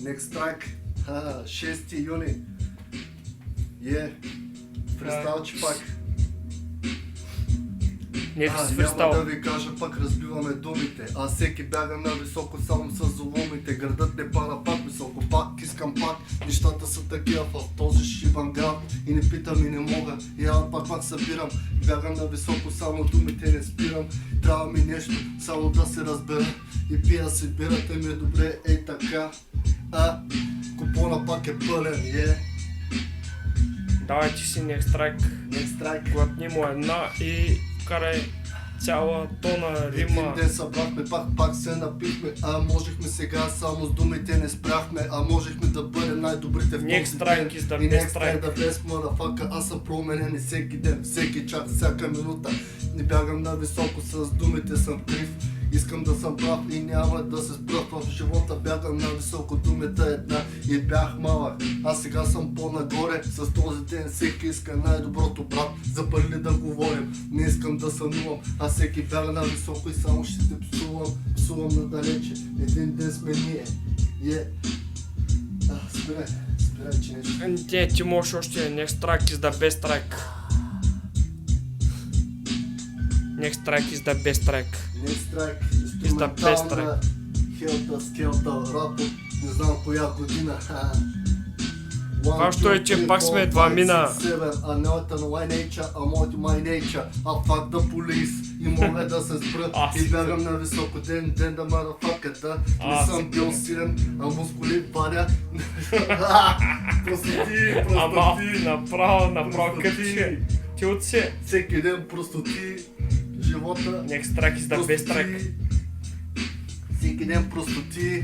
Next Strike, 6 юни. Фристайлче пак. Няма да ви кажа, пак разбиваме думите. Аз всеки бяга на високо само с зулумите. Градът не пара пак високо, пак искам пак. Нещата са такива в този шибан град. И не питам и не мога, и аз пак събирам. Бягам на високо, само думите не спирам. Трябва ми нещо, само да се разбера. И пия си бирата ми е добре, ей така. Купона пак е пълен, Давай ти си Next Strike. Глътни му една и карай цяла тона рима. Един ден събрахме, пак се напихме. Можехме сега, само с думите не спряхме. Можехме да бъдем най-добрите в този ден. Next Strike is the И best Next Strike strike. the best motherfucker. Аз съм променен и всеки ден, всеки час, всяка минута. Не бягам на високо, с думите съм крив. Искам да съм прав и няма да се спра в живота. Бягам на високо, думата е една и бях малък. Аз сега съм по-нагоре, с този ден всеки иска най-доброто, брат. Запали да говорим, не искам да сънувам. Аз всеки бяга на високо и само ще те псувам надалече. Един ден сме ние. Спирай, че нещо. Ти можеш още Next Strike is the best strike. Next Strike is the best strike. Next Strike, the best инструментална хелта, скелта, рап от не знам коя година. Важно е, че пак сме два мина. А неята на Y Nature, а моето My Nature. Fuck the police и мога да се спра. И бягам на високо ден да марафаката. Не съм бил силен, а мускули варя. Простоти. Направо къпче. Ти отсе. Всеки ден простоти. Живота. Next Strike is the best strike. Всеки ден простоти.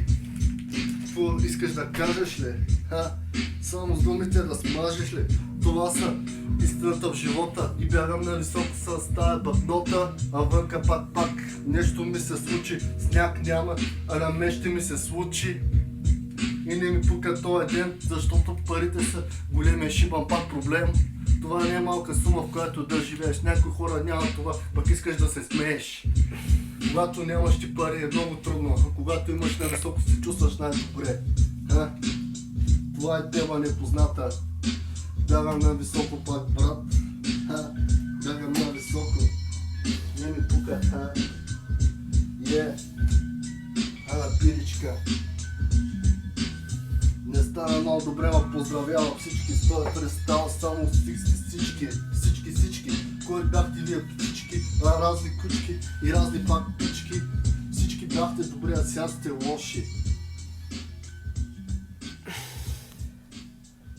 Какво искаш да кажеш ли? Само с думите да смажеш ли? Това са истината в живота. И бягам на високо с тая бъднота. А вънка пак нещо ми се случи. Сняг няма, а на мен ще ми се случи. И не ми пука този ден, защото парите са големия шибан пак проблем. Това не е малка сума, в която да живееш. Някои хора няма това, пък искаш да се смееш. Когато нямаш ти пари е много трудно, а когато имаш на високо се чувстваш най-добре. Това е тема непозната. Бягам на високо пак, брат. Бягам на високо. Не ми пука. Пиричка. Не стана много добре, ма поздравявам всички. Стоя престава само всички. Кой бяхте вие птички, разни кучки и разни пак пички. Всички бяхте добре, а сега сте лоши.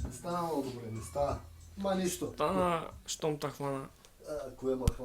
Не стана много добре, не стана. Ма нищо. Стана, щом та хвана. Кое ма хвана?